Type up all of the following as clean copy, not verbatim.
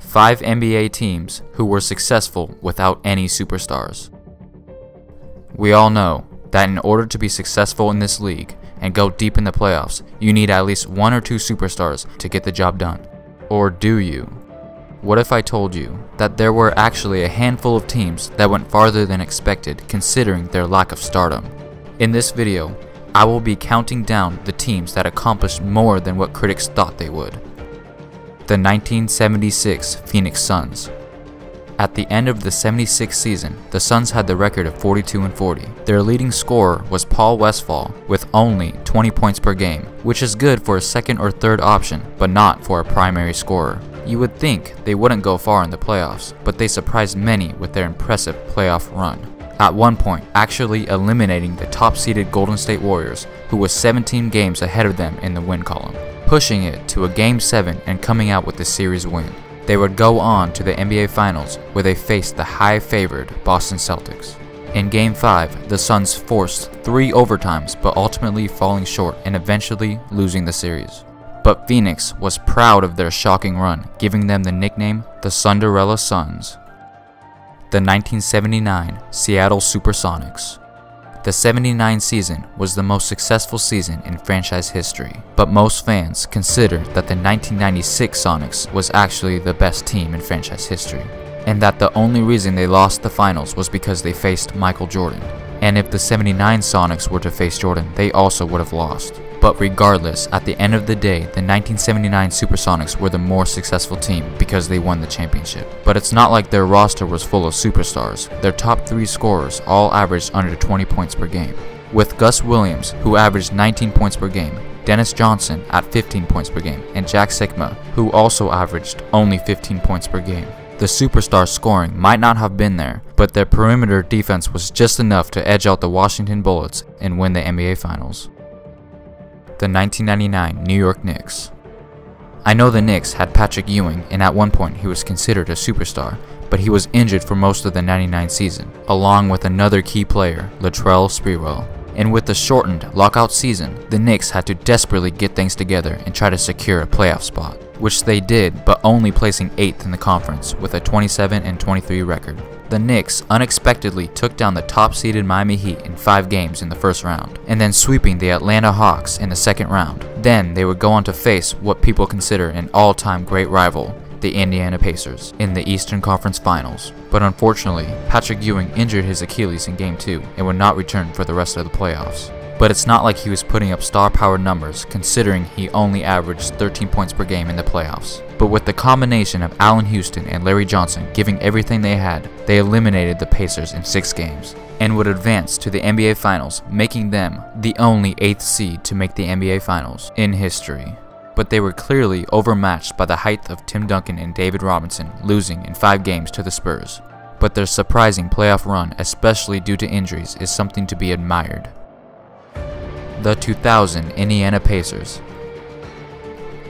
5 NBA teams who were successful without any superstars. We all know that in order to be successful in this league and go deep in the playoffs, you need at least 1 or 2 superstars to get the job done. Or do you? What if I told you that there were actually a handful of teams that went farther than expected considering their lack of stardom? In this video, I will be counting down the teams that accomplished more than what critics thought they would. The 1976 Phoenix Suns. At the end of the 76 season, the Suns had the record of 42-40. Their leading scorer was Paul Westphal with only 20 points per game, which is good for a second or third option, but not for a primary scorer. You would think they wouldn't go far in the playoffs, but they surprised many with their impressive playoff run. At one point, actually eliminating the top-seeded Golden State Warriors, who was 17 games ahead of them in the win column, pushing it to a Game 7 and coming out with the series win. They would go on to the NBA Finals, where they faced the high-favored Boston Celtics. In Game 5, the Suns forced 3 overtimes, but ultimately falling short and eventually losing the series. But Phoenix was proud of their shocking run, giving them the nickname the Cinderella Suns. The 1979 Seattle Supersonics. The 79 season was the most successful season in franchise history, but most fans consider that the 1996 Sonics was actually the best team in franchise history, and that the only reason they lost the finals was because they faced Michael Jordan. And if the 79 Sonics were to face Jordan, they also would have lost. But regardless, at the end of the day, the 1979 Supersonics were the more successful team because they won the championship. But it's not like their roster was full of superstars. Their top 3 scorers all averaged under 20 points per game, with Gus Williams, who averaged 19 points per game, Dennis Johnson at 15 points per game, and Jack Sikma, who also averaged only 15 points per game. The superstar scoring might not have been there, but their perimeter defense was just enough to edge out the Washington Bullets and win the NBA Finals. The 1999 New York Knicks. I know the Knicks had Patrick Ewing, and at one point he was considered a superstar, but he was injured for most of the 99 season, along with another key player, Latrell Sprewell. And with the shortened lockout season, the Knicks had to desperately get things together and try to secure a playoff spot, which they did, but only placing 8th in the conference with a 27-23 record. The Knicks unexpectedly took down the top-seeded Miami Heat in 5 games in the first round, and then sweeping the Atlanta Hawks in the second round. Then they would go on to face what people consider an all-time great rival, the Indiana Pacers, in the Eastern Conference Finals. But unfortunately, Patrick Ewing injured his Achilles in Game 2 and would not return for the rest of the playoffs. But it's not like he was putting up star-powered numbers, considering he only averaged 13 points per game in the playoffs. But with the combination of Allen Houston and Larry Johnson giving everything they had, they eliminated the Pacers in 6 games, and would advance to the NBA Finals, making them the only 8th seed to make the NBA Finals in history. But they were clearly overmatched by the height of Tim Duncan and David Robinson, losing in 5 games to the Spurs. But their surprising playoff run, especially due to injuries, is something to be admired. The 2000 Indiana Pacers.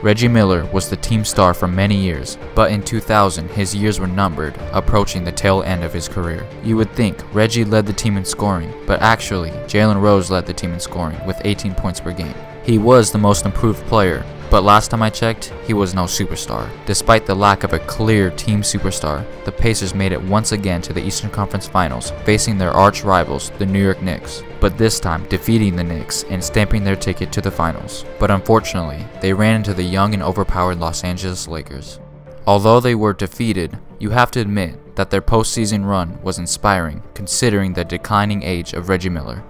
Reggie Miller was the team star for many years, but in 2000 his years were numbered, approaching the tail end of his career. You would think Reggie led the team in scoring, but actually Jalen Rose led the team in scoring with 18 points per game. He was the most improved player, but last time I checked, he was no superstar. Despite the lack of a clear team superstar, the Pacers made it once again to the Eastern Conference Finals, facing their arch rivals, the New York Knicks, but this time defeating the Knicks and stamping their ticket to the finals. But unfortunately, they ran into the young and overpowered Los Angeles Lakers. Although they were defeated, you have to admit that their postseason run was inspiring, considering the declining age of Reggie Miller.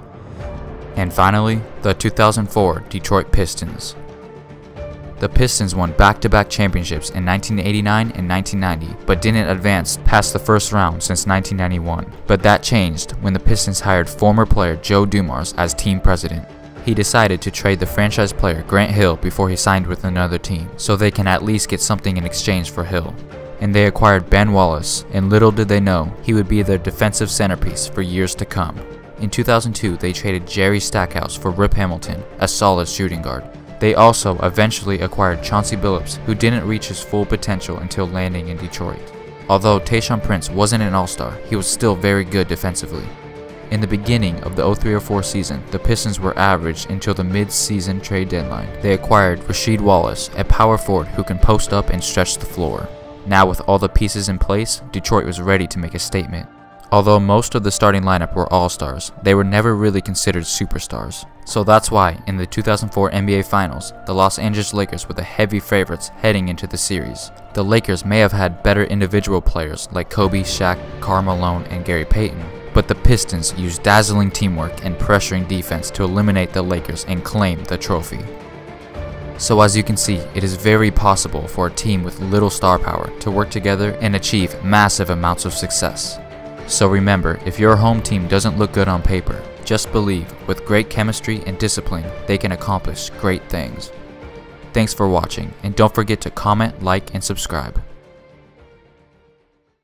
And finally, the 2004 Detroit Pistons. The Pistons won back-to-back championships in 1989 and 1990, but didn't advance past the first round since 1991. But that changed when the Pistons hired former player Joe Dumars as team president. He decided to trade the franchise player Grant Hill before he signed with another team, so they can at least get something in exchange for Hill. And they acquired Ben Wallace, and little did they know, he would be their defensive centerpiece for years to come. In 2002, they traded Jerry Stackhouse for Rip Hamilton, a solid shooting guard. They also eventually acquired Chauncey Billups, who didn't reach his full potential until landing in Detroit. Although Tayshaun Prince wasn't an all-star, he was still very good defensively. In the beginning of the 03-04 season, the Pistons were average until the mid-season trade deadline. They acquired Rasheed Wallace, a power forward who can post up and stretch the floor. Now with all the pieces in place, Detroit was ready to make a statement. Although most of the starting lineup were all-stars, they were never really considered superstars. So that's why, in the 2004 NBA Finals, the Los Angeles Lakers were the heavy favorites heading into the series. The Lakers may have had better individual players like Kobe, Shaq, Karl Malone, and Gary Payton, but the Pistons used dazzling teamwork and pressuring defense to eliminate the Lakers and claim the trophy. So as you can see, it is very possible for a team with little star power to work together and achieve massive amounts of success. So remember, if your home team doesn't look good on paper, just believe with great chemistry and discipline, they can accomplish great things. Thanks for watching, and don't forget to comment, like, and subscribe.